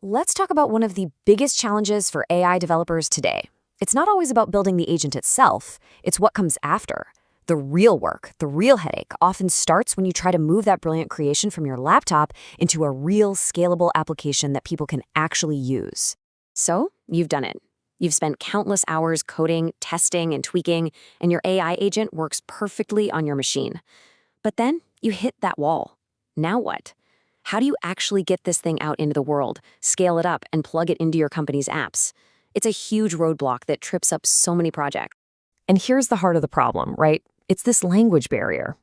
let's talk about one of the biggest challenges for AI developers today. It's not always about building the agent itself, it's what comes after. The real work, the real headache, often starts when you try to move that brilliant creation from your laptop into a real scalable application that people can actually use. So, you've done it. You've spent countless hours coding, testing, and tweaking, and your AI agent works perfectly on your machine. But then you hit that wall. Now what? How do you actually get this thing out into the world, scale it up, and plug it into your company's apps? It's a huge roadblock that trips up so many projects. And here's the heart of the problem, right? It's this language barrier.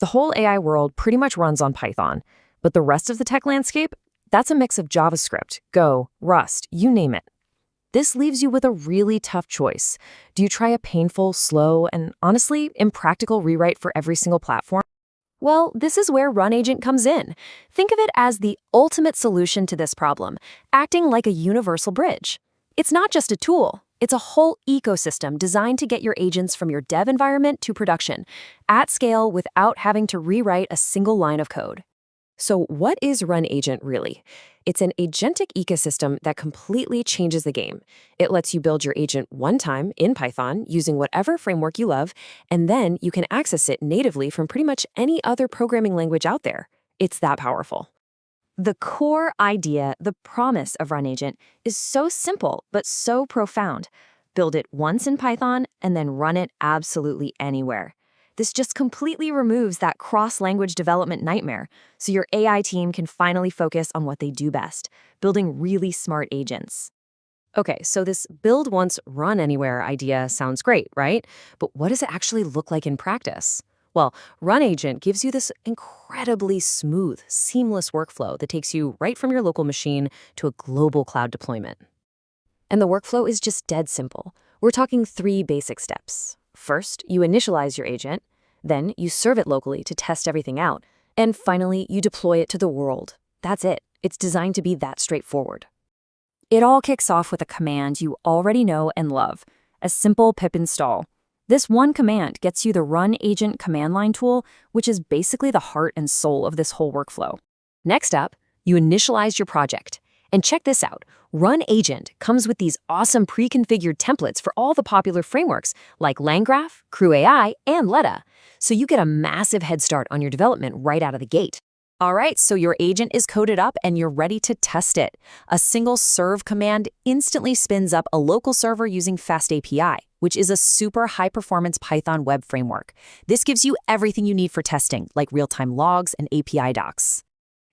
The whole AI world pretty much runs on Python, but the rest of the tech landscape, that's a mix of JavaScript, Go, Rust, you name it. This leaves you with a really tough choice. Do you try a painful, slow, and honestly impractical rewrite for every single platform? Well, this is where Run Agent comes in. Think of it as the ultimate solution to this problem, acting like a universal bridge. It's not just a tool. It's a whole ecosystem designed to get your agents from your dev environment to production, at scale without having to rewrite a single line of code. So what is Run Agent really? It's an agentic ecosystem that completely changes the game. It lets you build your agent one time in Python using whatever framework you love, and then you can access it natively from pretty much any other programming language out there. It's that powerful. The core idea, the promise of Run Agent, is so simple but so profound. Build it once in Python and then run it absolutely anywhere. This just completely removes that cross-language development nightmare, so your AI team can finally focus on what they do best, building really smart agents. Okay, so this build once, run anywhere idea sounds great, right? But what does it actually look like in practice? Well, Run Agent gives you this incredibly smooth, seamless workflow that takes you right from your local machine to a global cloud deployment. And the workflow is just dead simple. We're talking 3 basic steps. First, you initialize your agent, then you serve it locally to test everything out, and finally, you deploy it to the world. That's it. It's designed to be that straightforward. It all kicks off with a command you already know and love, a simple pip install. This one command gets you the Run Agent command line tool, which is basically the heart and soul of this whole workflow. Next up, you initialize your project. And check this out. Run Agent comes with these awesome pre-configured templates for all the popular frameworks like Langraph, Crew AI, and Letta. So you get a massive head start on your development right out of the gate. All right, so your agent is coded up and you're ready to test it. A single serve command instantly spins up a local server using FastAPI, which is a super high-performance Python web framework. This gives you everything you need for testing, like real-time logs and API docs.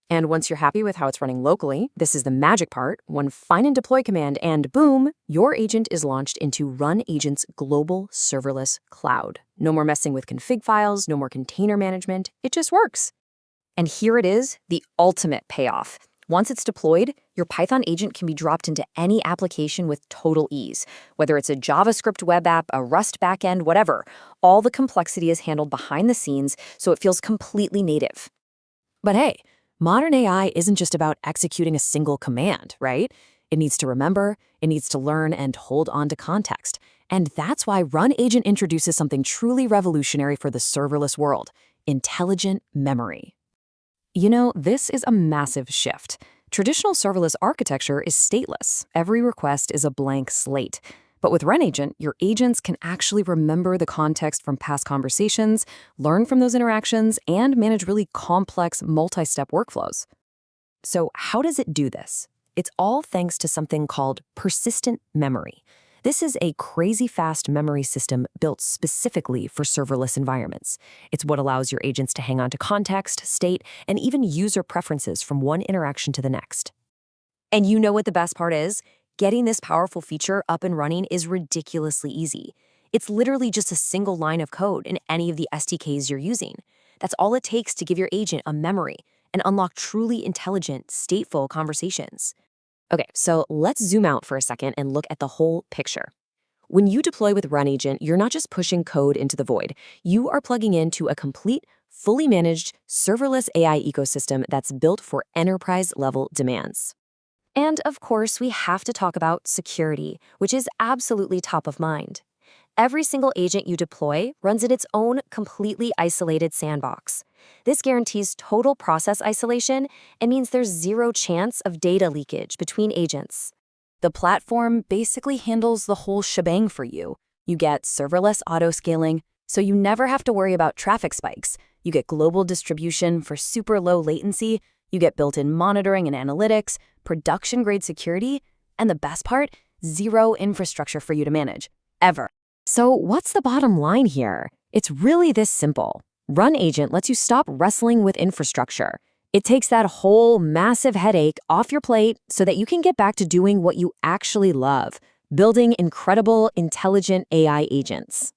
And once you're happy with how it's running locally, this is the magic part, one find and deploy command, and boom, your agent is launched into Run Agent's global serverless cloud. No more messing with config files, no more container management, it just works. And here it is, the ultimate payoff. Once it's deployed, your Python agent can be dropped into any application with total ease. Whether it's a JavaScript web app, a Rust backend, whatever, all the complexity is handled behind the scenes, so it feels completely native. But hey, modern AI isn't just about executing a single command, right? It needs to remember, it needs to learn, and hold on to context. And that's why Run Agent introduces something truly revolutionary for the serverless world: intelligent memory. You know, this is a massive shift. Traditional serverless architecture is stateless. Every request is a blank slate. But with Run Agent, your agents can actually remember the context from past conversations, learn from those interactions, and manage really complex multi-step workflows. So how does it do this? It's all thanks to something called persistent memory. This is a crazy fast memory system built specifically for serverless environments. It's what allows your agents to hang on to context, state, and even user preferences from one interaction to the next. And you know what the best part is? Getting this powerful feature up and running is ridiculously easy. It's literally just a single line of code in any of the SDKs you're using. That's all it takes to give your agent a memory and unlock truly intelligent, stateful conversations. Okay, so let's zoom out for a second and look at the whole picture. When you deploy with Run Agent, you're not just pushing code into the void. You are plugging into a complete, fully managed, serverless AI ecosystem that's built for enterprise-level demands. And of course, we have to talk about security, which is absolutely top of mind. Every single agent you deploy runs in its own completely isolated sandbox. This guarantees total process isolation and means there's zero chance of data leakage between agents. The platform basically handles the whole shebang for you. You get serverless auto-scaling, so you never have to worry about traffic spikes. You get global distribution for super low latency. You get built-in monitoring and analytics, production-grade security, and the best part, zero infrastructure for you to manage, ever. So what's the bottom line here? It's really this simple. Run Agent lets you stop wrestling with infrastructure. It takes that whole massive headache off your plate so that you can get back to doing what you actually love, building incredible, intelligent AI agents.